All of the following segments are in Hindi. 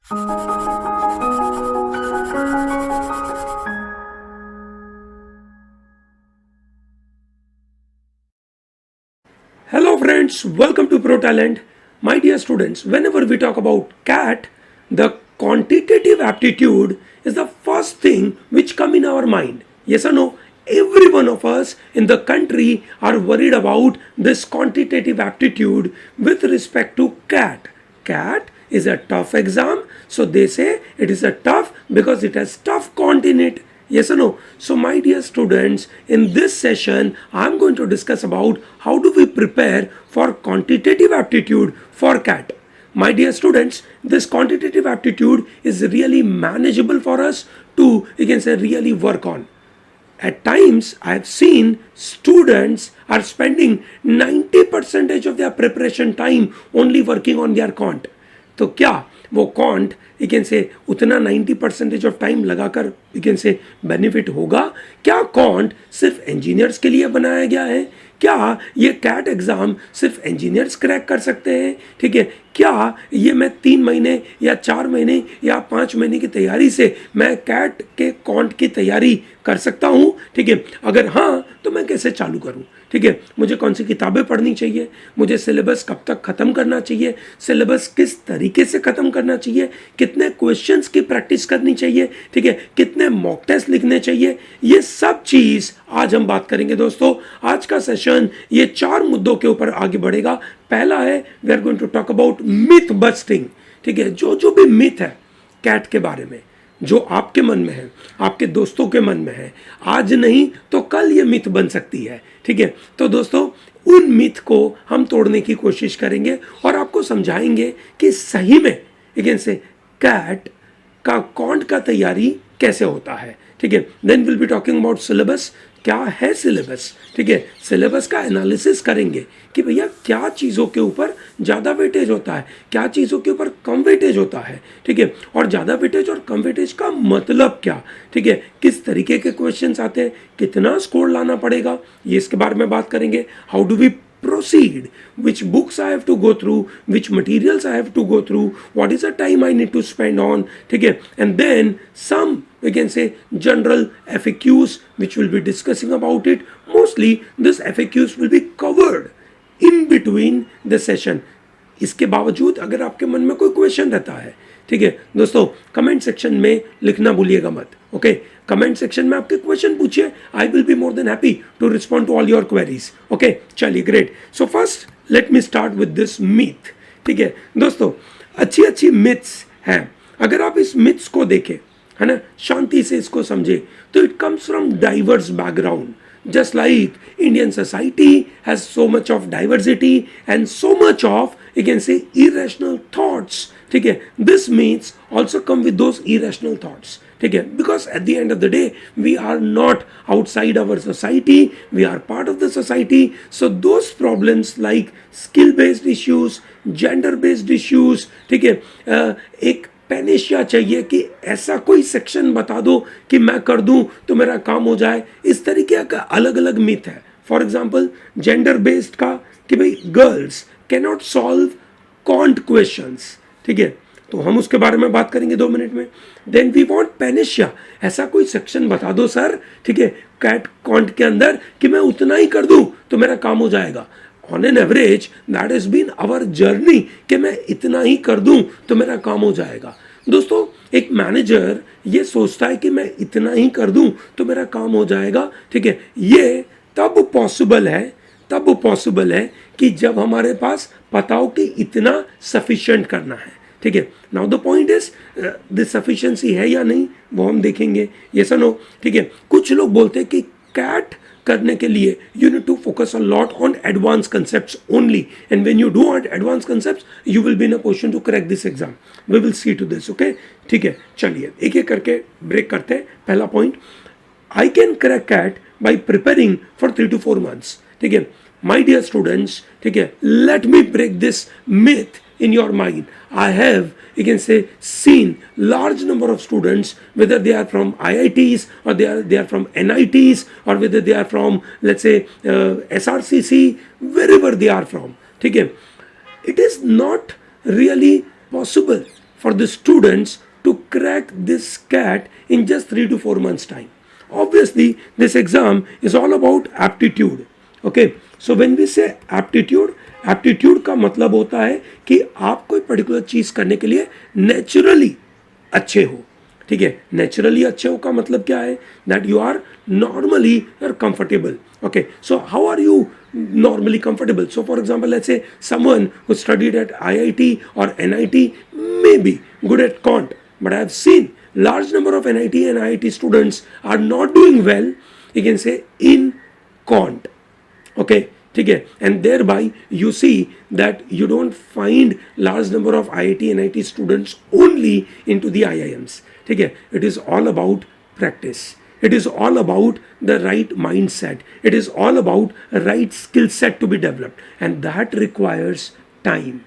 Hello friends, welcome to Pro Talent. My dear students, whenever we talk about CAT, the quantitative aptitude is the first thing which come in our mind. Yes or no? Every one of us in the country are worried about this quantitative aptitude with respect to CAT. CAT is a tough exam, so they say it is a tough because it has tough quant in it. Yes or no? So my dear students, in this session, I'm going to discuss about how do we prepare for quantitative aptitude for CAT. My dear students, this quantitative aptitude is really manageable for us to, you can say, really work on. At times, I have seen students are spending 90% of their preparation time only working on their quant. तो क्या वो कॉन्ट यू कैन से उतना 90% ऑफ टाइम लगाकर यू कैन से बेनिफिट होगा? क्या कॉन्ट सिर्फ इंजीनियर्स के लिए बनाया गया है? क्या ये कैट एग्ज़ाम सिर्फ इंजीनियर्स क्रैक कर सकते हैं? ठीक है, क्या ये मैं 3 महीने या 4 महीने या 5 महीने की तैयारी से मैं कैट के कॉन्ट की तैयारी कर सकता हूँ? ठीक है, अगर हाँ तो मैं कैसे चालू करूँ? ठीक है, मुझे कौन सी किताबें पढ़नी चाहिए? मुझे सिलेबस कब तक ख़त्म करना चाहिए? सिलेबस किस तरीके से ख़त्म करना चाहिए? कितने क्वेश्चंस की प्रैक्टिस करनी चाहिए? ठीक है, कितने मॉक टेस्ट लिखने चाहिए? ये सब चीज़ आज हम बात करेंगे दोस्तों. आज का सेशन ये 4 मुद्दों के ऊपर आगे बढ़ेगा. पहला है, we are going to talk about myth busting. ठीक है, जो भी मिथ है कैट के बारे में, जो आपके मन में है, आपके दोस्तों के मन में है, आज नहीं तो कल ये मिथ बन सकती है. ठीक है, तो दोस्तों उन मिथ को हम तोड़ने की कोशिश करेंगे और आपको समझाएंगे कि सही में लेकिन से कैट का कॉन्ट का तैयारी कैसे होता है. ठीक है, then will be talking about syllabus. क्या है सिलेबस? ठीक है, सिलेबस का एनालिसिस करेंगे कि भैया क्या चीज़ों के ऊपर ज़्यादा वेटेज होता है, क्या चीज़ों के ऊपर कम वेटेज होता है. ठीक है, और ज़्यादा वेटेज और कम वेटेज का मतलब क्या? ठीक है, किस तरीके के क्वेश्चंस आते हैं, कितना स्कोर लाना पड़ेगा, ये इसके बारे में बात करेंगे. How do we proceed, which books I have to go through, which materials I have to go through, what is the time I need to spend on. ठीक है, and then some we can say general FAQs which will be discussing about it. Mostly this FAQs will be covered in between the session. इसके बावजूद अगर आपके मन में कोई क्वेश्चन रहता है, ठीक है दोस्तों, कमेंट सेक्शन में लिखना भूलिएगा मत. ओके, कमेंट सेक्शन में आपके क्वेश्चन पूछिए. I will be more than happy to respond to all your queries. Okay, चलिए great. So first let me start with this myth. ठीक है दोस्तों, अच्छी मिथ्स हैं. अगर आप इस मिथ्स को देखें, है ना, शांति से इसको समझे, तो it comes from diverse background. Just like Indian society has so much of diversity and so much of, you can say, irrational thoughts. ठीक है, this myths also come with those irrational thoughts. ठीक है, because at the end of the day we are not outside our society, we are part of the society. So those problems like skill based issues, gender based issues, ठीक है, एक पेनिशिया चाहिए कि ऐसा कोई सेक्शन बता दो कि मैं कर दूं तो मेरा काम हो जाए. इस तरीके का अलग अलग मिथ है. फॉर एग्जांपल जेंडर बेस्ड का कि भाई girls can not solve can't questions. ठीक है, तो हम उसके बारे में बात करेंगे 2 मिनट में. देन वी वांट पेनिशिया, ऐसा कोई सेक्शन बता दो सर, ठीक है, कैट कॉन्ट के अंदर कि मैं उतना ही कर दूं तो मेरा काम हो जाएगा. On an average that has been our journey कि मैं इतना ही कर दूं तो मेरा काम हो जाएगा. दोस्तों, एक मैनेजर ये सोचता है कि मैं इतना ही कर दूं तो मेरा काम हो जाएगा. ठीक है, ये तब पॉसिबल है कि जब हमारे पास पता हो कि इतना सफिशिएंट करना है. ठीक है, now the point is this sufficiency है या नहीं वो हम देखेंगे. यस और नो. ठीक है, कुछ लोग बोलते हैं कि कैट करने के लिए you need to focus a lot on advanced concepts only, and when you do advanced concepts you will be in a position to crack this exam. We will see to this. Okay, ठीक है, चलिए एक एक करके ब्रेक करते हैं. पहला point, I can crack CAT by preparing for 3 to 4 months. ठीक है, my dear students, ठीक है, let me break this myth in your mind. I have, you can say, seen large number of students, whether they are from IITs or they are from NITs or whether they are from, let's say, SRCC, wherever they are from. ठीक है, it is not really possible for the students to crack this CAT in just 3 to 4 months time. Obviously, this exam is all about aptitude. Okay, so when we say aptitude, aptitude का मतलब होता है कि आप कोई पर्टिकुलर चीज करने के लिए नेचुरली अच्छे हो. ठीक है, नेचुरली अच्छे हो का मतलब क्या है? That you are normally you are comfortable. Okay, so how are you normally comfortable? So for example, let's say someone who studied at IIT or NIT may be good at quant, but I have seen large number of NIT and IIT students are not doing well, you can say, in quant. Okay, ठीक है, and thereby you see that you don't find large number of IIT and NIT students only into the IIMs. ठीक है, it is all about practice. It is all about the right mindset. It is all about a right skill set to be developed, and that requires time.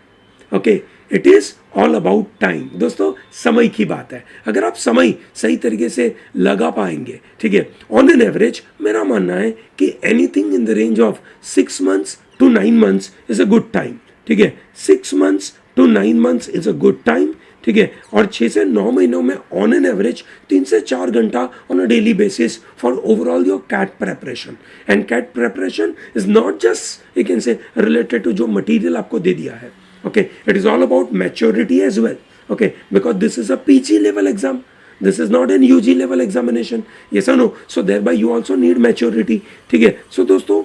Okay, it is all about time. दोस्तों, समय की बात है. अगर आप समय सही तरीके से लगा पाएंगे, ठीक है, ऑन एन एवरेज मेरा मानना है कि anything in the range of 6 months to 9 months is a good time. ठीक है, 6 months to 9 months is a good time. ठीक है, और 6 से 9 महीनों में ऑन एन एवरेज 3 से 4 घंटा on a daily basis for overall your CAT preparation. And CAT preparation is not just you can say related to जो मटेरियल आपको दे दिया है. Okay, it is all about maturity as well. Okay, because this is a PG level exam. This is not an UG level examination. Yes or no? So thereby you also need maturity. ठीक है, so दोस्तों,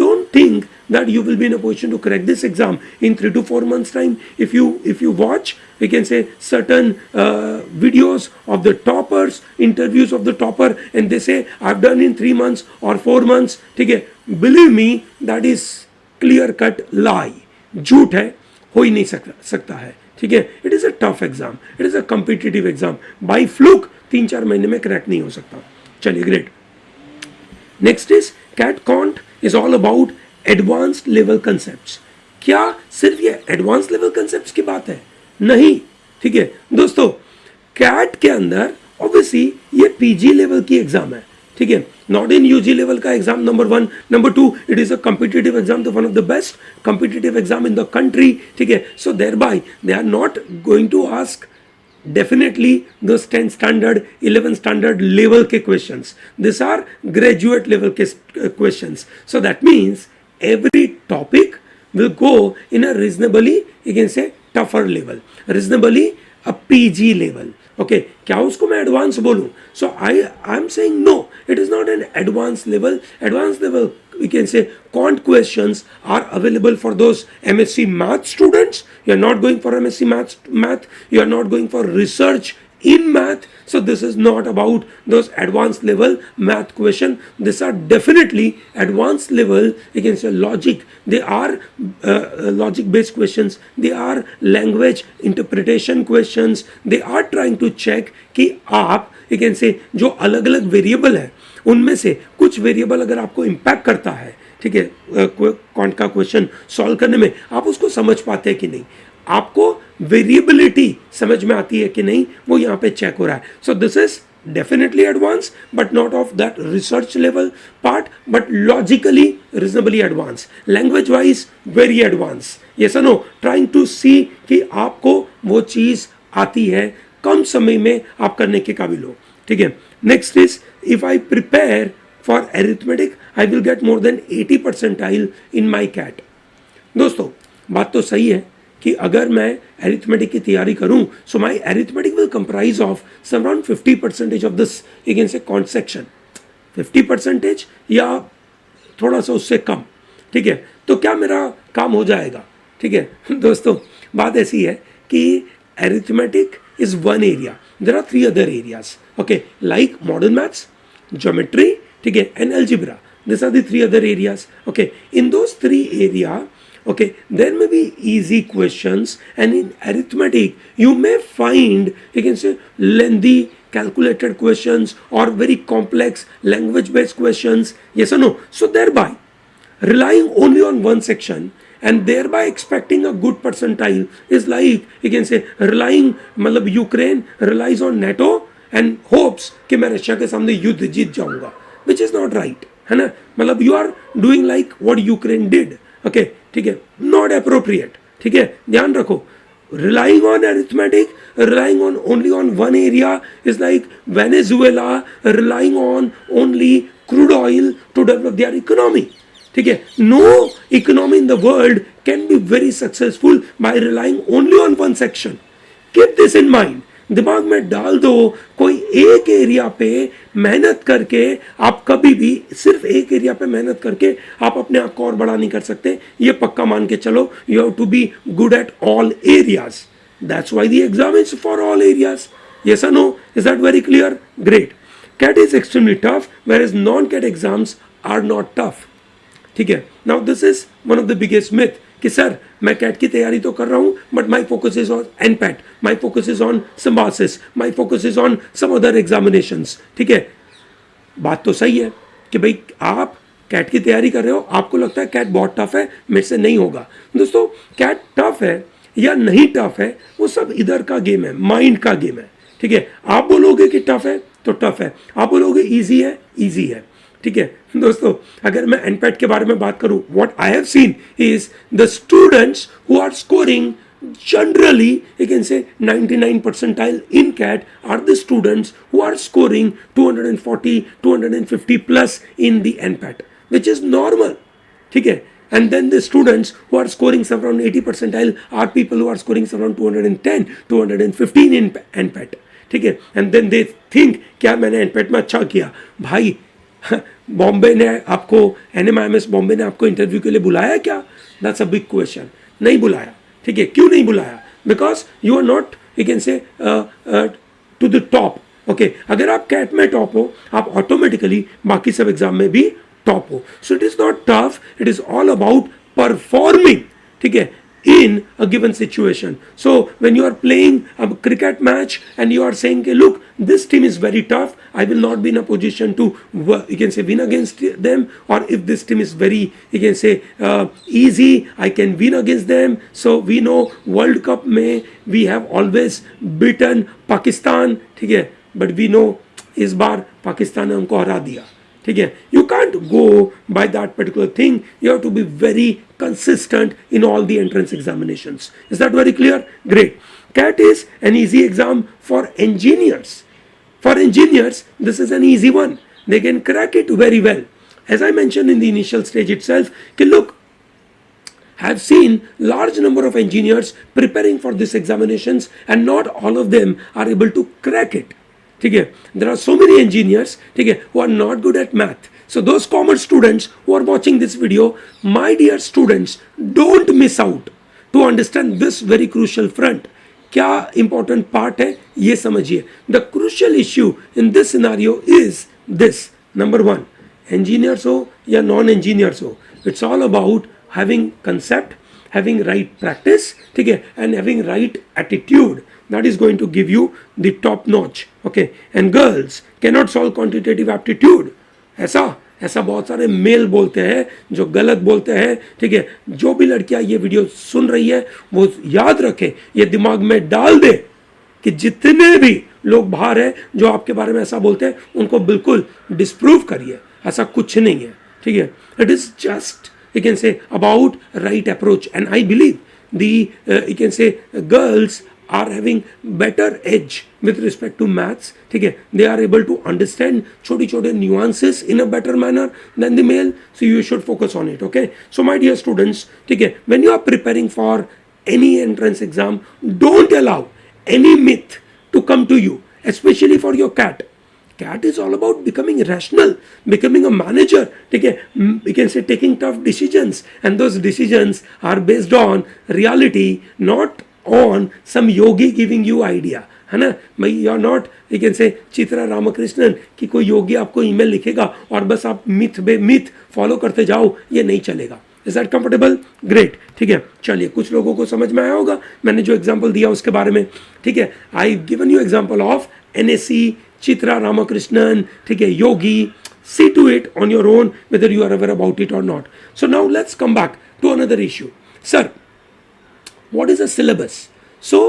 don't think that you will be in a position to crack this exam in 3 to 4 months time. If you watch, we can say certain videos of the toppers, interviews of the topper, and they say I've done in 3 months or 4 months. ठीक है, believe me, that is clear cut lie. झूठ है, हो ही नहीं सकता है. ठीक है, it is a tough exam, it is a competitive exam. By fluke 3-4 महीने में क्रैक नहीं हो सकता. चलिए, great. Next is CAT quant is all about advanced level concepts. क्या सिर्फ ये एडवांस लेवल कंसेप्ट्स की बात है? नहीं. ठीक है दोस्तों, कैट के अंदर ऑब्वियसली ये PG लेवल की एग्जाम है. ठीक है, नॉट इन UG लेवल का exam, number 1. Number 2, it is a competitive exam, the one of the best competitive exam in the country. ठीक है, so thereby they are not going to ask definitely those 10 standard 11 standard level ke questions. These are graduate level questions. So that means every topic will go in a reasonably, you can say, tougher level, reasonably a PG level. Okay, क्या उसको मैं एडवांस बोलूं? So I am saying no, it is not an advanced level. Advanced level, we can say, quant questions are available for those MSc math students. You are not going for MSc math, you are not going for research in math. So this is not about those advanced level math question. These are definitely advanced level, you can say, logic. They are logic based questions. They are language interpretation questions. They are trying to check कि आप, you can say, जो अलग अलग वेरिएबल है उनमें से कुछ वेरिएबल अगर आपको इम्पैक्ट करता है, ठीक है, क्वांट का क्वेश्चन सॉल्व करने में, आप उसको समझ पाते हैं कि नहीं, आपको वेरिएबिलिटी समझ में आती है कि नहीं, वो यहाँ पे चेक हो रहा है. So this is definitely advanced, but not of that research level part, but logically reasonably advanced, language wise very advanced. Yes or no? Trying to see कि आपको वो चीज आती है, कम समय में आप करने के काबिल हो. ठीक है, next is if I prepare for arithmetic I will get more than 80 percentile in my CAT. दोस्तों, बात तो सही है कि अगर मैं अरिथमेटिक की तैयारी करूं, so my arithmetic will comprise of some around 50% of this, you can say, quant section. 50% या थोड़ा सा उससे कम. ठीक है, तो क्या मेरा काम हो जाएगा? ठीक है दोस्तों, बात ऐसी है कि arithmetic is one area, there are 3 other areas. Okay, like modern maths, geometry, ठीक है, and algebra. These are the 3 other areas. Okay, in those 3 areas, okay, there may be easy questions, and in arithmetic you may find, you can say, lengthy calculated questions or very complex language based questions. Yes or no? So thereby relying only on one section and thereby expecting a good percentile is like, you can say, relying, मतलब Ukraine relies on NATO and hopes कि मैं रशिया के सामने युद्ध जीत जाऊंगा, which is not right. है ना, मतलब you are doing like what Ukraine did. Okay, ठीक है, नॉट अप्रोप्रिएट. ठीक है, ध्यान रखो, relying on arithmetic, relying on only on one area is like Venezuela relying on only crude oil to develop their economy. ठीक है, no economy in the world can be very successful by relying only on one section. Keep this in mind. दिमाग में डाल दो, कोई एक एरिया पे मेहनत करके आप कभी भी सिर्फ एक एरिया पे मेहनत करके आप अपने आप को और बड़ा नहीं कर सकते, ये पक्का मान के चलो. You have to be good at all areas. That's why the exam is for all areas. Yes और no? Is that very clear? Great. CAT is extremely tough, where is non CAT exams are not tough. ठीक है. Now this is one of the biggest myth कि सर मैं कैट की तैयारी तो कर रहा हूं, but my focus is on NPAT, my focus is on Symbiosis, my focus is on some other examinations. ठीक है, बात तो सही है कि भाई आप कैट की तैयारी कर रहे हो, आपको लगता है कैट बहुत टफ है, मेरे से नहीं होगा. दोस्तों, कैट टफ है या नहीं टफ है वो सब इधर का गेम है, माइंड का गेम है. ठीक है, आप बोलोगे कि टफ है तो टफ है, आप बोलोगे इजी है, इजी है. ठीक है दोस्तों, अगर मैं एनपैट के बारे में बात करूं, what I have seen is the students who are scoring generally you can say 99 percentile in CAT are the students who are scoring 240 250 plus in the NPAT, which is normal. ठीक है, and then the students who are scoring some around 80 percentile are people who are scoring some around 210 215 in NPAT. ठीक है, and then they think क्या मैंने NPAT में अच्छा किया. भाई बॉम्बे ने आपको, NMIMS बॉम्बे ने आपको इंटरव्यू के लिए बुलाया क्या? That's a big question. नहीं बुलाया. ठीक है, क्यों नहीं बुलाया? Because you are not, you can say to the top. Okay, अगर आप कैट में टॉप हो, आप ऑटोमेटिकली बाकी सब एग्जाम में भी टॉप हो. So it is not tough, it is all about performing. ठीक है, in a given situation. So when you are playing a cricket match and you are saying, look, this team is very tough, I will not be in a position to, you can say, win against them, or if this team is very, you can say, easy, I can win against them. So we know World Cup में we have always beaten Pakistan. ठीक है, but we know इस बार पाकिस्तान ने हमको हरा दिया. ठीक है, you can't go by that particular thing. You have to be very consistent in all the entrance examinations. Is that very clear? Great. CAT is an easy exam for engineers. For engineers, this is an easy one. They can crack it very well. As I mentioned in the initial stage itself, look, I have seen large number of engineers preparing for these examinations and not all of them are able to crack it. ठीक है, there are so many engineers, ठीक है, who are not good at math. So those common students who are watching this video, my dear students, don't miss out to understand this very crucial front. क्या important part है ये समझिए. The crucial issue in this scenario is this. Number one, engineers हो या non-engineers हो, it's all about having concept, having right practice, ठीक है, and having right attitude. That is going to give you the top notch. Okay, and girls cannot solve quantitative aptitude. ऐसा बहुत सारे मेल बोलते हैं जो गलत बोलते हैं. ठीक है, जो भी लड़कियां ये वीडियो सुन रही है वो याद रखे, ये दिमाग में डाल दे कि जितने भी लोग बाहर हैं जो आपके बारे में ऐसा बोलते हैं उनको बिल्कुल डिस्प्रूव करिए. ऐसा कुछ नहीं है. ठीक है, it is just, you can say, about right approach, and I believe the you can say girls are having better edge with respect to maths. ठीक है, they are able to understand छोटी छोटे nuances in a better manner than the male, so you should focus on it. Okay, so my dear students, ठीक है, when you are preparing for any entrance exam, don't allow any myth to come to you, especially for your CAT. CAT is all about becoming rational, becoming a manager. ठीक है, you can say taking tough decisions, and those decisions are based on reality, not on some yogi giving you idea. है ना भाई, you are not, you can say, Chitra Ramakrishnan कि कोई योगी आपको ईमेल लिखेगा और बस आप मिथ बे मिथ फॉलो करते जाओ, ये नहीं चलेगा. Is that comfortable? ग्रेट. ठीक है, चलिए, कुछ लोगों को समझ में आया होगा मैंने जो एग्जांपल दिया उसके बारे में. ठीक है, I given you example of NSC, Chitra Ramakrishnan, ठीक है, योगी. See to it on your own whether you are aware about it or not. So now let's come back to another issue. Sir, what is a syllabus? So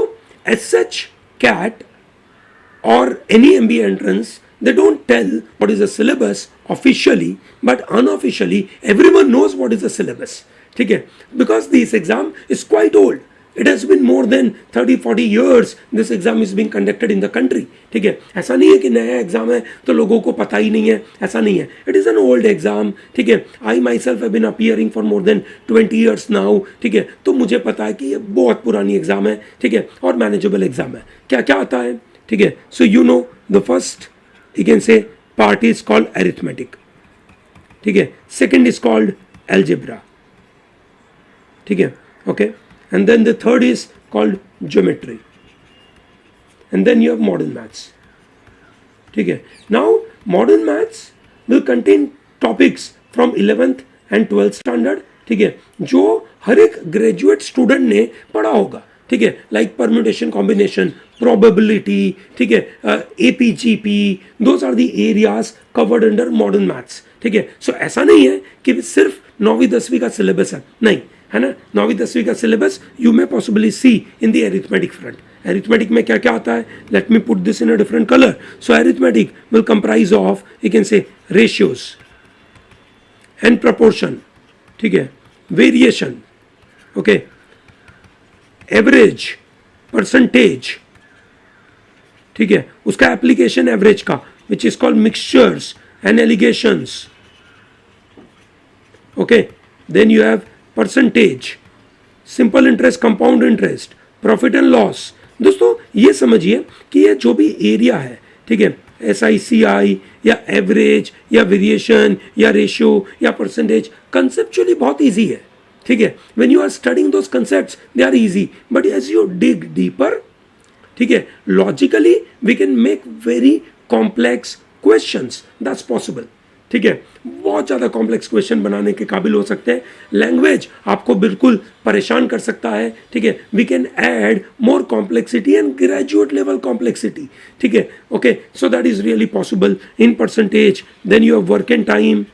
as such, CAT or any MBA entrance, they don't tell what is the syllabus officially, but unofficially everyone knows what is the syllabus. ठीक है, because this exam is quite old. It has been more than 30-40 years this exam is being conducted in the country. ठीक है, ऐसा नहीं है कि नया एग्जाम है तो लोगों को पता ही नहीं है, ऐसा नहीं है. It is an old exam. ठीक है, I myself have been appearing for more than 20 years now. ठीक है, तो मुझे पता है कि ये बहुत पुरानी एग्जाम है. ठीक है, और मैनेजेबल एग्जाम है. क्या क्या आता है? ठीक है, so you know the first you can से पार्ट इज कॉल्ड अरिथमेटिक. ठीक है, सेकेंड इज कॉल्ड एल्जेब्रा. ठीक है, okay, and then the third is called geometry, and then you have modern maths. ठीक है, now modern maths will contain topics from 11th and 12th standard. ठीक है, जो हर एक ग्रेजुएट स्टूडेंट ने पढ़ा होगा. ठीक है, लाइक परम्यूटेशन, कॉम्बिनेशन, प्रोबेबिलिटी. ठीक है, APGP, those are the areas covered under modern maths. ठीक है, सो ऐसा नहीं है कि सिर्फ 9वीं 10वीं का सिलेबस है, नहीं है ना. 9वीं 10वीं का syllabus you may possibly see in the arithmetic front. Arithmetic में क्या क्या आता है? Let me put this in a different colour. So arithmetic will comprise of you can say ratios and proportion. ठीक है, वेरिएशन, ओके, एवरेज, परसेंटेज. ठीक है, उसका एप्लीकेशन एवरेज का which is called mixtures and alligations. Okay, then you have percentage, simple interest, compound interest, profit and loss. दोस्तों ये समझिए कि ये जो भी एरिया है, ठीक है, SICI या एवरेज या वेरिएशन या रेशियो या परसेंटेज, कंसेप्चुअली बहुत इजी है. ठीक है, when you are studying those concepts they are easy, but as you dig deeper, ठीक है, logically we can make very complex questions. That's possible. ठीक है, बहुत ज़्यादा कॉम्प्लेक्स क्वेश्चन बनाने के काबिल हो सकते हैं. लैंग्वेज आपको बिल्कुल परेशान कर सकता है. ठीक है, we can add more complexity and graduate level complexity. ठीक है, okay, so that is really possible in percentage. Then you have work and time,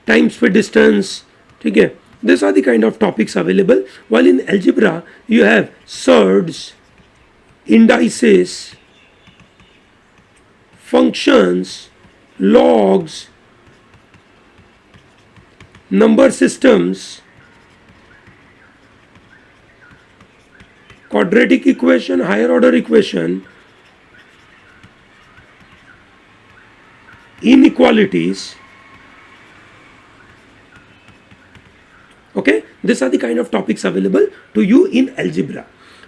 times with distance. ठीक है, this are the kind of topics available. While in algebra you have surds, indices, functions, logs, number systems, quadratic equation, higher order equation, inequalities. Okay, these are the kind of topics available to you in algebra,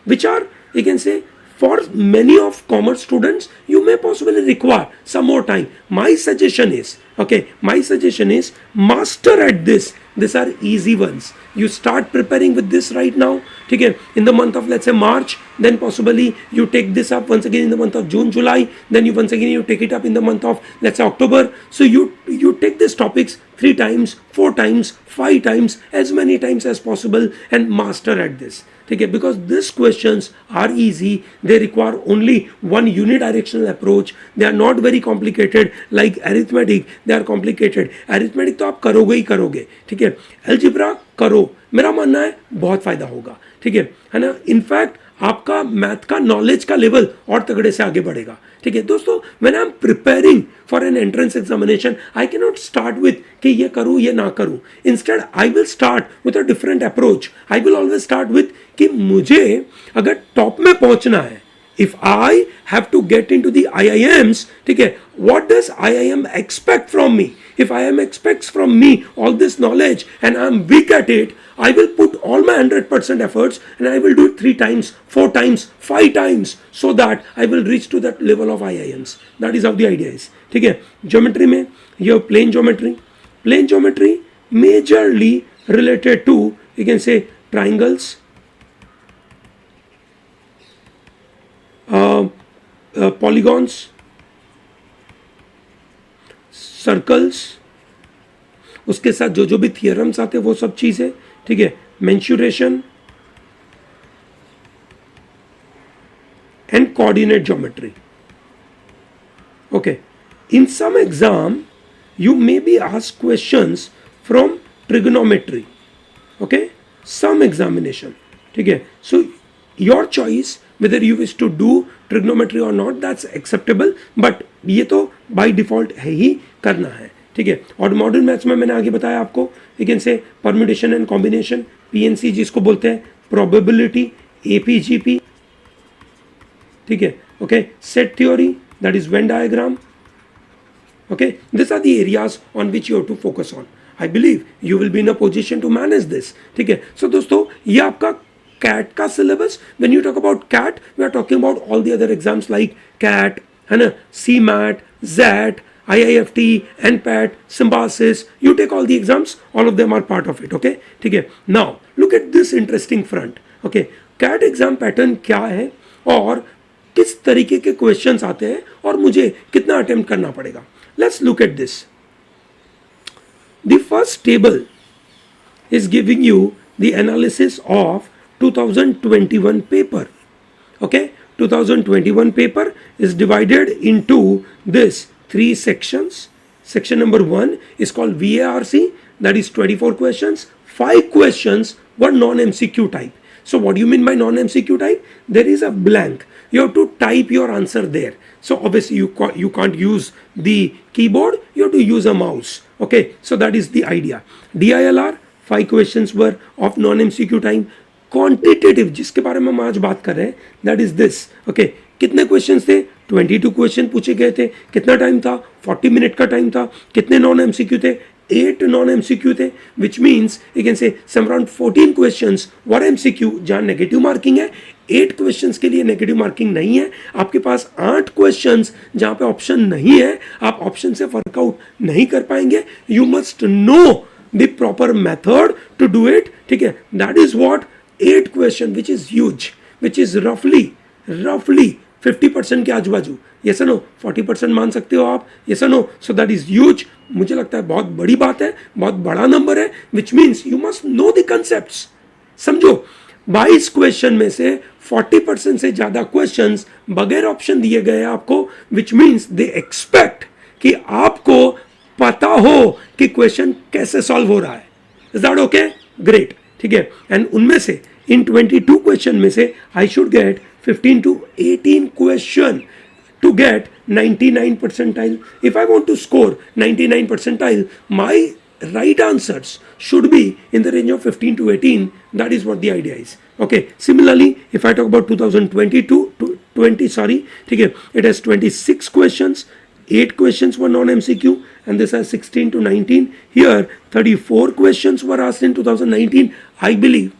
which are, you can say, for many of commerce students you may possibly require some more time. My suggestion is, okay, my suggestion is master at this. These are easy ones. You start preparing with this right now. ठीक है, in the month of let's say March, then possibly you take this up once again in the month of June, July, then you once again you take it up in the month of let's say October. So you take these topics 3 times, 4 times, 5 times, as many times as possible, and master at this. ठीक है, because these questions are easy, they require only one unidirectional approach, they are not very complicated like arithmetic. They are complicated. arithmetic तो आप करोगे ही करोगे. ठीक है, algebra करो, मेरा मानना है बहुत फायदा होगा. ठीक है ना. इनफैक्ट आपका मैथ का नॉलेज का लेवल और तगड़े से आगे बढ़ेगा. ठीक है दोस्तों, when I am preparing for an entrance examination I can not start with कि ये करूँ ये ना करूँ. Instead I will start with a different approach. I will always start with कि मुझे अगर टॉप में पहुंचना है, if I have to get into the IIMs, ठीक है, what does IIM expect from me? If IIM expects from me all this knowledge and I am weak at it, I will put all my 100% efforts and I will do it 3 times, 4 times, 5 times so that I will reach to that level of IIMs. That is how the idea is. ठीक है, geometry में you have plane geometry. Plane geometry majorly related to, you can say, triangles, polygons, circles, उसके साथ जो जो भी थियरम्स आते हैं वो सब चीज़ें. ठीक है, mensuration and coordinate geometry. Okay, in some exam you may be asked questions from trigonometry. Okay, some examination. ठीक है, so your choice whether you wish to do trigonometry or not, that's acceptable, but ये तो by default है ही करना है. ठीक है, और मॉडर्न मैथ्स में मैंने आगे बताया आपको, you can say permutation and combination, PNC जिसको बोलते हैं, probability, APGP, ठीक है, okay, set theory, that is Venn diagram, okay, these are the areas on which you have to focus on. I believe you will be in a position to manage this, ठीक है. So दोस्तों ये आपका CAT का syllabus. When you talk about CAT, we are talking about all the other exams like CAT, है ना, CMAT, ZAT, IIFT, NPAT, symbiosis. You take all the exams, all of them are part of it, okay, ठीक है. Now look at this interesting front, okay, CAT exam pattern क्या है और किस तरीके के क्वेश्चंस आते हैं और मुझे कितना अटेम्प्ट करना पड़ेगा. Let's look at this. The first table is giving you the analysis of 2021 paper. Okay, 2021 paper is divided into this 3 sections. Section number 1 is called VARC, that is 24 questions. 5 questions were non-MCQ type. So what do you mean by non-MCQ type? There is a blank. You have to type your answer there. So obviously you can't use the keyboard, you have to use a mouse. Okay, so that is the idea. DILR, 5 questions were of non-MCQ time. Quantitative, जिसके बारे में हम आज बात कर रहे हैं, that is this. Okay, कितने questions थे? 22 क्वेश्चन पूछे गए थे. कितना टाइम था? 40 मिनट का टाइम था. कितने नॉन MCQ थे? 8 नॉन MCQ थे, which means you can say some around 14 questions were MCQ जहाँ नेगेटिव मार्किंग है. 8 क्वेश्चंस के लिए नेगेटिव मार्किंग नहीं है. आपके पास 8 क्वेश्चंस जहाँ पे ऑप्शन नहीं है, आप ऑप्शन से वर्कआउट नहीं कर पाएंगे. You must know the proper method to do it, ठीक है. That is what 8 question which is huge, which is रफली 50% के आजू बाजू. यस नो, 40% मान सकते हो आप. Yes no, so that is huge. मुझे लगता है बहुत बड़ी बात है, बहुत बड़ा नंबर है, which means you must know the concepts. समझो, 22 क्वेश्चन में से 40% से ज्यादा क्वेश्चंस बगैर ऑप्शन दिए गए आपको, विच मीन्स दे एक्सपेक्ट कि आपको पता हो कि क्वेश्चन कैसे सॉल्व हो रहा है. Is that okay? ग्रेट, ठीक है. एंड उनमें से इन 22 क्वेश्चन में से I should get 15 to 18 question to get 99 percentile. If I want to score 99 percentile, my right answers should be in the range of 15 to 18. That is what the idea is. Okay, similarly if I talk about 2022 to 20, sorry, okay, it has 26 questions. 8 questions were non-MCQ and this has 16 to 19. Here 34 questions were asked in 2019. I believe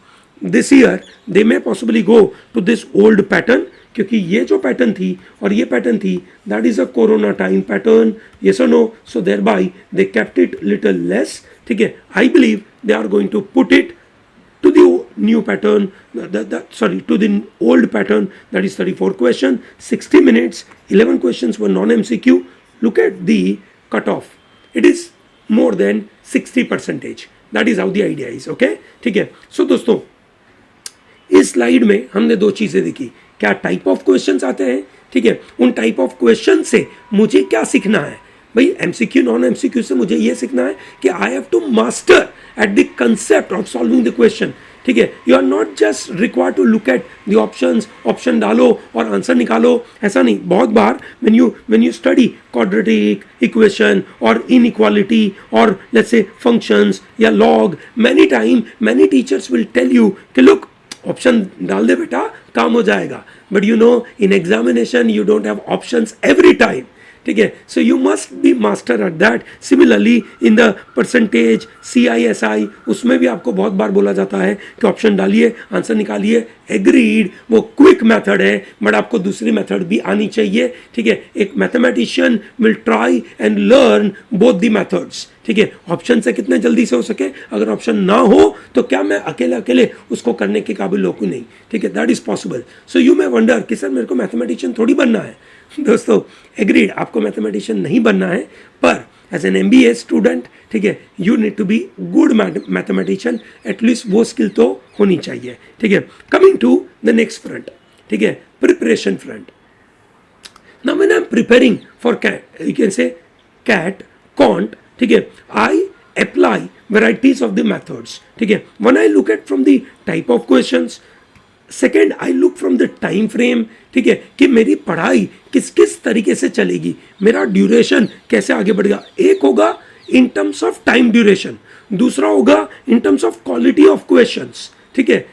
this year they may possibly go to this old pattern, क्योंकि ये जो पैटर्न थी और ये पैटर्न थी, that is a corona time pattern. Yes और no, so thereby they kept it little less, ठीक है. I believe they are going to put it to the new pattern, to the old pattern, that is 34 question, 60 minutes, 11 questions were non-MCQ. Look at the cutoff. It is more than 60%. That is how the idea is. Okay, ठीक है. So दोस्तों, इस स्लाइड में हमने 2 चीजें देखी. क्या टाइप ऑफ क्वेश्चंस आते हैं, ठीक है. उन टाइप ऑफ क्वेश्चन से मुझे क्या सीखना है भाई. एमसीक्यू नॉन एमसीक्यू से मुझे ये सीखना है कि I have to master at the concept of solving the question, ठीक है. You are not just required to look at the options, option डालो और आंसर निकालो, ऐसा नहीं. बहुत बार when you study quadratic equation or inequality or let's say functions या log, many teachers will tell you कि look, ऑप्शन डाल दे बेटा, काम हो जाएगा. But you know, in examination you don't have options every time, ठीक है. So you must be master at that. Similarly in the percentage CISI, उसमें भी आपको बहुत बार बोला जाता है कि ऑप्शन डालिए, आंसर निकालिए. एग्रीड, वो क्विक मेथड है, बट आपको दूसरी मेथड भी आनी चाहिए, ठीक है. एक mathematician will try and learn both the methods, ठीक है. ऑप्शन से कितने जल्दी से हो सके. अगर ऑप्शन ना हो तो क्या मैं अकेले उसको करने के काबिल हूँ नहीं, ठीक है. That is possible. So you may wonder कि सर मेरे को मैथमेटिशियन थोड़ी बनना है. दोस्तों, एग्रीड, आपको मैथमेटिशियन नहीं बनना है, पर एज एन MBA स्टूडेंट, ठीक है, you need to be good mathematician. At least वो स्किल तो होनी चाहिए, ठीक है. Coming to the next front, ठीक है, preparation front. Now when I am preparing for CAT, you can say CAT, quant, ठीक है, I apply varieties of the methods, ठीक है. When I look at from the type of questions, second I look from the time frame, ठीक है, कि मेरी पढ़ाई किस किस तरीके से चलेगी, मेरा ड्यूरेशन कैसे आगे बढ़ेगा. एक होगा in terms of time duration, दूसरा होगा in terms of quality of questions, ठीक है.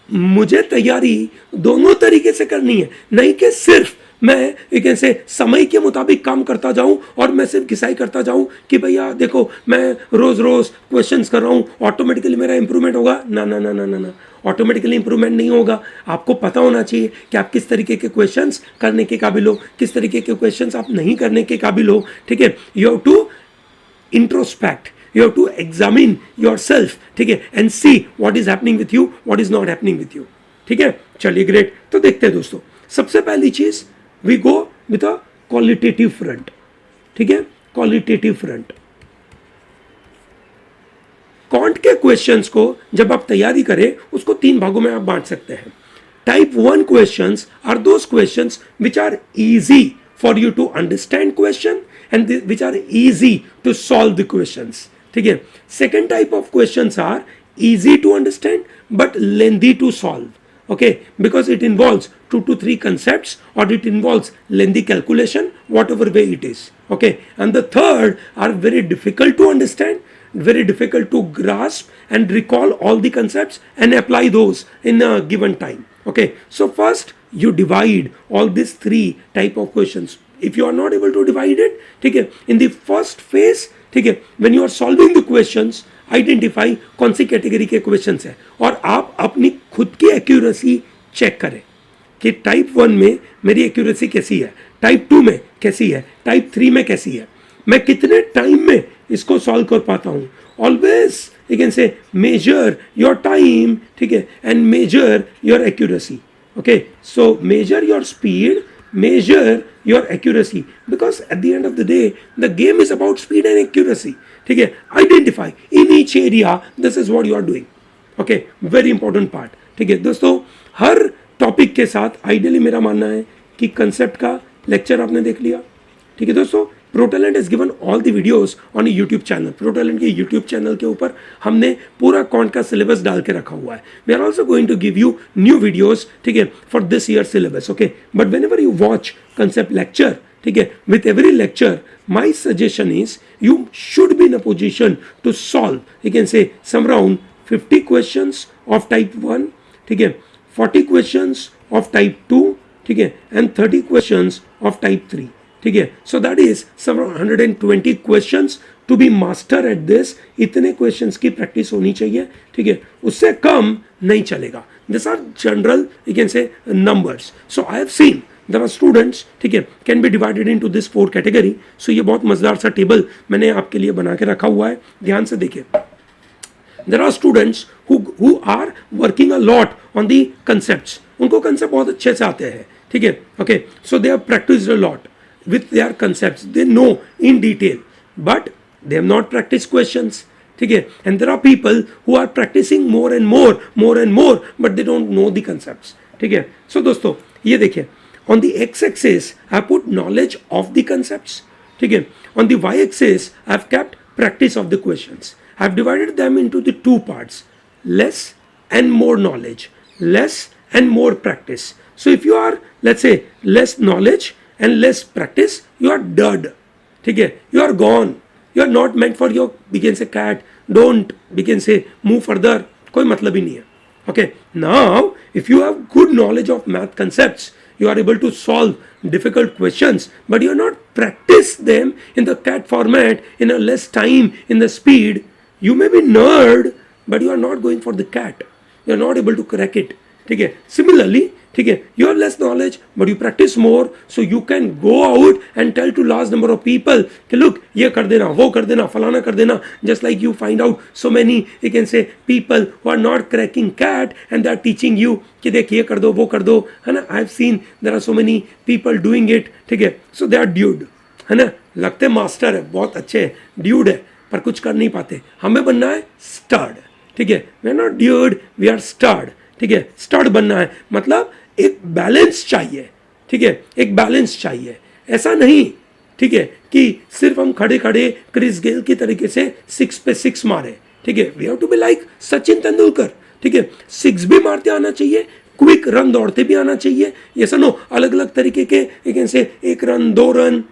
मुझे तैयारी दोनों तरीके से करनी है, नहीं कि सिर्फ मैं एक ऐसे समय के मुताबिक काम करता जाऊं और मैं सिर्फ घिसाई करता जाऊं कि भैया देखो मैं रोज रोज क्वेश्चंस कर रहा हूं ऑटोमेटिकली मेरा इंप्रूवमेंट होगा। ना ना ना ना ना ना, ऑटोमेटिकली इंप्रूवमेंट नहीं होगा। आपको पता होना चाहिए कि आप किस तरीके के क्वेश्चंस करने के काबिल हो, किस तरीके के क्वेश्चंस आप नहीं करने के काबिल हो। ठीक है, you have to introspect, you have to examine yourself, ठीक है, and see what is happening with you, what is not happening with you। ठीक है, चलिए ग्रेट। तो देखते हैं दोस्तों, सबसे पहली चीज we go with a qualitative front. ठीक है, क्वालिटेटिव फ्रंट। क्वांट के क्वेश्चंस को जब आप तैयारी करें उसको तीन भागों में आप बांट सकते हैं। Type 1 questions are those questions which are easy for you to understand question and which are easy to solve the questions। ठीक है, second type of questions are easy to understand but lengthy to solve, okay, because it involves 2 to 3 concepts or it involves lengthy calculation, whatever way it is, okay, and the third are very difficult to understand, very difficult to grasp and recall all the concepts and apply those in a given time। Okay, so first you divide all these 3 type of questions। if you are not able to divide it, ठीक है, in the first phase, ठीक है, when you are solving the questions, identify कौन सी कैटेगरी के क्वेश्चंस है और आप अपनी खुद की एक्यूरेसी चेक करें कि टाइप 1 में मेरी एक्यूरेसी कैसी है, टाइप 2 में कैसी है, टाइप 3 में कैसी है, मैं कितने टाइम में इसको सॉल्व कर पाता हूँ। ऑलवेज यू कैन से मेजर योर टाइम, ठीक है, and major your accuracy. Okay, so major your speed, measure your accuracy, because at the end of the day the game is about speed and accuracy। ठीक है, identify in each area this is what you are doing। okay, very important part। ठीक है दोस्तों, हर टॉपिक के साथ आइडियली मेरा मानना है कि कंसेप्ट का लेक्चर आपने देख लिया। ठीक है दोस्तों, ProTalent has given all the videos on YouTube channel. ProTalent के यूट्यूब चैनल के ऊपर हमने पूरा क्वांट का सिलेबस डाल के रखा हुआ है। We are also going to give you new videos, ठीक है, for this year syllabus. Okay, but whenever you watch concept lecture, ठीक है, with every lecture my suggestion is you should be in a position to solve, you can say some around 50 questions of type 1, ठीक है, 40 क्वेश्चंस ऑफ टाइप 2, ठीक है, एंड 30 क्वेश्चंस ऑफ टाइप 3। ठीक है, so that is some 120 questions to be master at this. इतने क्वेश्चंस की प्रैक्टिस होनी चाहिए। ठीक है, उससे कम नहीं चलेगा। This are general you can say numbers. So I have seen there are students, ठीक है, can be divided into this 4 category. सो ये बहुत मजेदार सा टेबल मैंने आपके लिए बना के रखा हुआ है, ध्यान से देखिए। There are students who are working a lot on the concepts। उनको concept बहुत अच्छे से आते हैं। ठीक है, okay, so they have practiced a lot with their concepts, they know in detail, but they have not practiced questions। ठीक है, and there are people who are practicing more and more, but they don't know the concepts। ठीक है, so दोस्तों ये देखिए, on the x-axis I put knowledge of the concepts। ठीक है, on the y-axis I have kept practice of the questions। I have divided them into the 2 parts, less and more knowledge, less and more practice। So if you are, let's say, less knowledge and less practice, you are dud। ठीक है, you are gone, you are not meant for your, we can say, cat, don't, we can say, move further, कोई मतलब ही नहीं है। Okay, now if you have good knowledge of math concepts, you are able to solve difficult questions, but you are not practice them in the cat format, in a less time, in the speed, you may be nerd, but you are not going for the cat, you are not able to crack it। ठीक है, similarly, ठीक है, you have less knowledge but you practice more, so you can go out and tell to large number of people कि look, ये कर देना, वो कर देना, फलाना कर देना। just like you find out so many, you can say, people who are not cracking cat and they are teaching you कि देख ये कर दो, वो कर दो, है ना। I have seen there are so many people doing it। ठीक है, so they are dude, है ना, लगते मास्टर है, बहुत अच्छे dude है, पर कुछ कर नहीं पाते। हमें बनना है स्टड। ठीक है, we are not dude, we are stud. ठीक है, स्टड बनना है मतलब एक बैलेंस चाहिए। ठीक है, एक बैलेंस चाहिए, ऐसा नहीं, ठीक है, कि सिर्फ हम खड़े खड़े क्रिस गेल की तरीके से 6 पे 6 मारे। ठीक है, we have to be like Sachin Tendulkar. ठीक है, 6 भी मारते आना चाहिए, क्विक रन दौड़ते भी आना चाहिए। ये सुनो, अलग अलग तरीके के, से 1 रन 2 रन,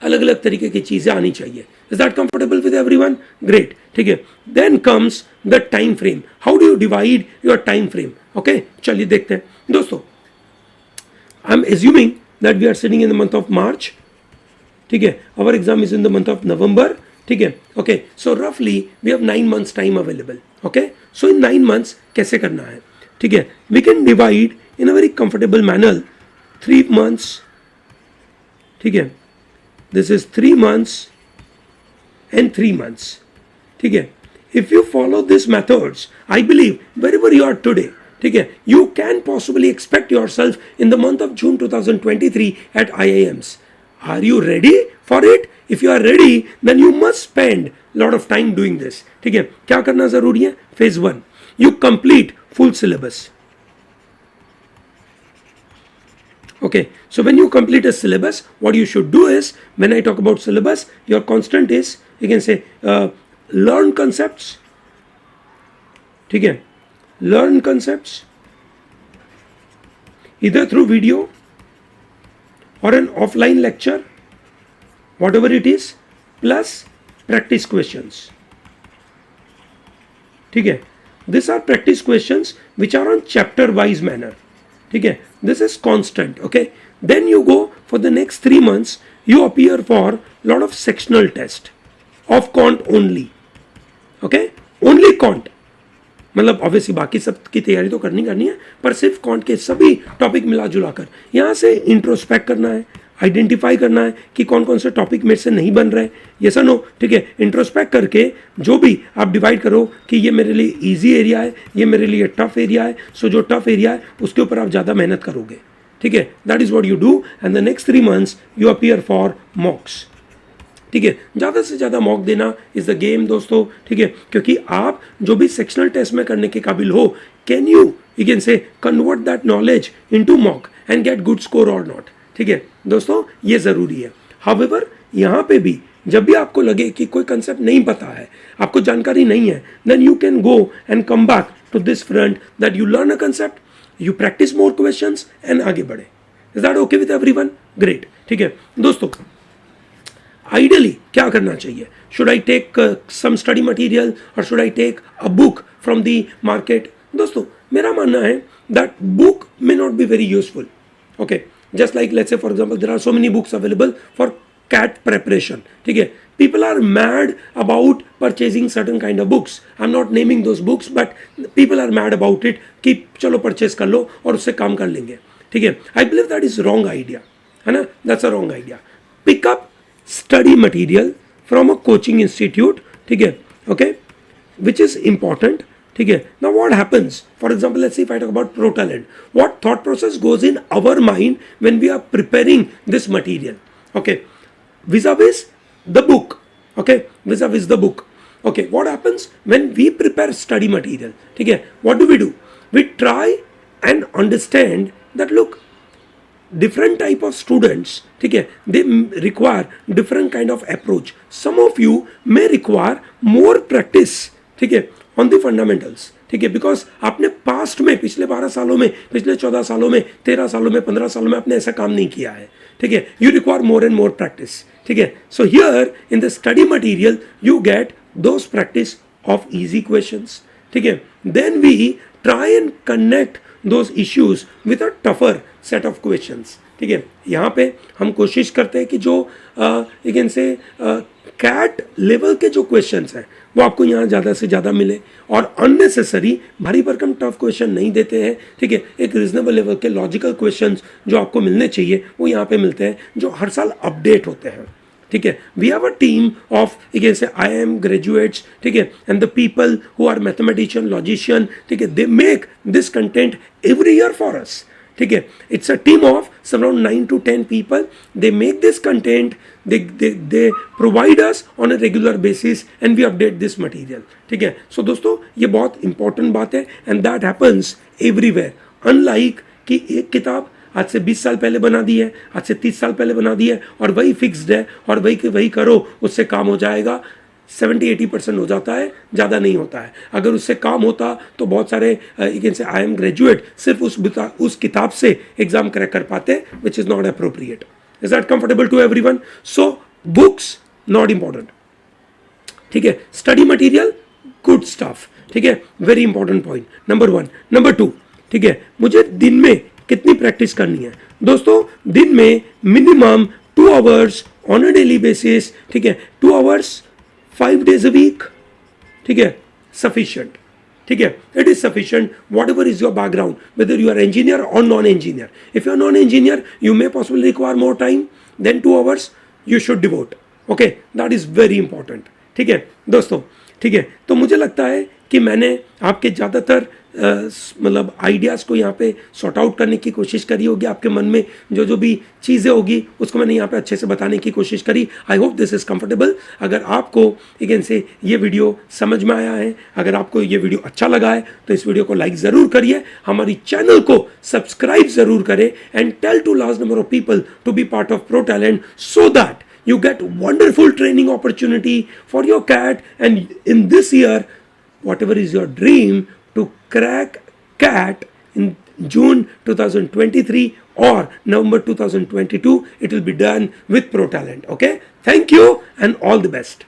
अलग अलग तरीके की चीजें आनी चाहिए। Is that comfortable with everyone? Great. ठीक है, then comes the time frame. How do you divide your time frame? Okay चलिए देखते हैं दोस्तों. I am assuming that we are sitting in the month of March. ठीक है, our exam is in the month of November. ठीक है, ओके सो रफली we have 9 months time available. Okay so in 9 months कैसे करना है. ठीक है, we can divide in a very comfortable manner 3 months. ठीक है, this is 3 months and 3 months. ठीक है, if you follow these methods, I believe wherever you are today, ठीक है, you can possibly expect yourself in the month of June 2023 at IIMs. Are you ready for it? If you are ready, then you must spend lot of time doing this. ठीक है, क्या करना जरूरी है. Phase 1, you complete full syllabus. Okay, so when you complete a syllabus, what you should do is, when I talk about syllabus, your constant is, you can say, learn concepts. ठीक है, learn concepts either through video or an offline lecture, whatever it is, plus practice questions. ठीक है, these are practice questions which are on chapter wise manner. ठीक है, this is constant. Okay, then you go for the next 3 months, you appear for lot of sectional test of quant only. Okay, only quant, मतलब ऑब्वियसली बाकी सब की तैयारी तो करनी है, पर सिर्फ क्वांट के सभी टॉपिक मिला जुला कर यहाँ से इंट्रोस्पेक्ट करना है, आइडेंटिफाई करना है कि कौन कौन से टॉपिक मेरे से नहीं बन रहे. ये सर नो. ठीक है, इंट्रोस्पेक्ट करके जो भी आप डिवाइड करो कि ये मेरे लिए इजी एरिया है, ये मेरे लिए टफ एरिया है. सो जो टफ एरिया है उसके ऊपर आप ज़्यादा मेहनत करोगे. ठीक है, that is what you do. And the next 3 months you appear for मॉक्स. ठीक है, ज़्यादा से ज़्यादा मॉक देना इज द गेम दोस्तों. ठीक है, क्योंकि आप जो भी सेक्शनल टेस्ट में करने के काबिल हो, कैन यू कैन से convert that knowledge into mock and get good score और नॉट. ठीक है दोस्तों, ये ज़रूरी है. हाउएवर यहाँ पे भी जब भी आपको लगे कि कोई कंसेप्ट नहीं पता है, आपको जानकारी नहीं है, then you can go and come back to this front that you learn a concept, you practice more questions and आगे बढ़े. Is that okay with everyone? Great. ठीक है दोस्तों, आइडियली क्या करना चाहिए? Should I take some study material और should I take a book from the market? दोस्तों मेरा मानना है that book may not be very useful. Okay, just like let's से for example there are so many books available for CAT preparation. ठीक है, people are mad about purchasing certain kind of books. I'm not naming those books, but people are mad about it कि चलो परचेज कर लो और उससे काम कर लेंगे. ठीक है, I believe that is wrong idea, है ना? That's a wrong idea. Pick up study material from a coaching institute. ठीक है, okay, which is important. ठीक है, now what happens? For example, let's see if I talk about Pro Talent. What thought process goes in our mind when we are preparing this material? Okay, vis-a-vis the book. Okay, vis-a-vis the book. Okay, what happens when we prepare study material? ठीक है, what do? We try and understand that look, different type of students, ठीक है, they require different kind of approach. Some of you may require more practice, ठीक है, on the fundamentals. ठीक है, बिकॉज आपने पास्ट में पिछले 12 सालों में, पिछले 14 सालों में, 13 सालों में, 15 सालों में आपने ऐसा काम नहीं किया है. ठीक है, you require more and more practice. ठीक है, so here in the study material you get those practice of easy questions. ठीक है, then we try and connect those issues with a tougher set of questions. ठीक है, यहाँ पे हम कोशिश करते हैं कि जो you can say CAT level के जो क्वेश्चंस हैं वो आपको यहाँ ज़्यादा से ज़्यादा मिले और अननेसेसरी भारी भरकम टफ क्वेश्चन नहीं देते हैं. ठीक है, एक रीजनेबल लेवल के लॉजिकल क्वेश्चंस जो आपको मिलने चाहिए वो यहाँ पे मिलते हैं, जो हर साल अपडेट होते हैं. ठीक है, we have a team of you can say IIM graduates. ठीक है, and the people who are mathematician, logician. ठीक है, they make this content every year for us. ठीक है, it's a team of around 9 to 10 people. They make this content, they provide us on a regular basis and we update this material. ठीक है, so दोस्तों ये बहुत important बात है and that happens everywhere. Unlike कि एक किताब आज से 20 साल पहले बना दी है, आज से 30 साल पहले बना दी है और वही फिक्स्ड है और वही करो उससे काम हो जाएगा. 70-80% हो जाता है, ज़्यादा नहीं होता है. अगर उससे काम होता तो बहुत सारे से IIM ग्रेजुएट सिर्फ उस किताब से एग्जाम क्रैक कर पाते, which is not appropriate. Is that comfortable to everyone? So books not important. ठीक है, स्टडी मटेरियल गुड स्टफ. ठीक है, very important point number 1. Number 2, ठीक है, मुझे दिन में कितनी प्रैक्टिस करनी है? दोस्तों दिन में minimum 2 hours on a daily basis, ठीक है, 2 आवर्स 5 days a week, ठीक है, sufficient, ठीक है, it is sufficient whatever is your background, whether you are engineer or non-engineer. If you are non-engineer, you may possibly require more time than 2 hours you should devote. Okay, that is very important. ठीक है दोस्तों, ठीक है, तो मुझे लगता है कि मैंने आपके ज़्यादातर मतलब आइडियाज़ को यहाँ पे सॉर्ट आउट करने की कोशिश करी होगी. आपके मन में जो जो भी चीज़ें होगी उसको मैंने यहाँ पे अच्छे से बताने की कोशिश करी. I hope this is comfortable. अगर आपको अगेन से ये वीडियो समझ में आया है, अगर आपको ये वीडियो अच्छा लगा है तो इस वीडियो को लाइक ज़रूर करिए, हमारी चैनल को सब्सक्राइब ज़रूर करें and tell to large number of people to be part of Pro Talent so that you get wonderful training opportunity for your CAT, and in this year whatever is your dream to crack CAT in June 2023 or November 2022, it will be done with Pro Talent. Okay, thank you and all the best.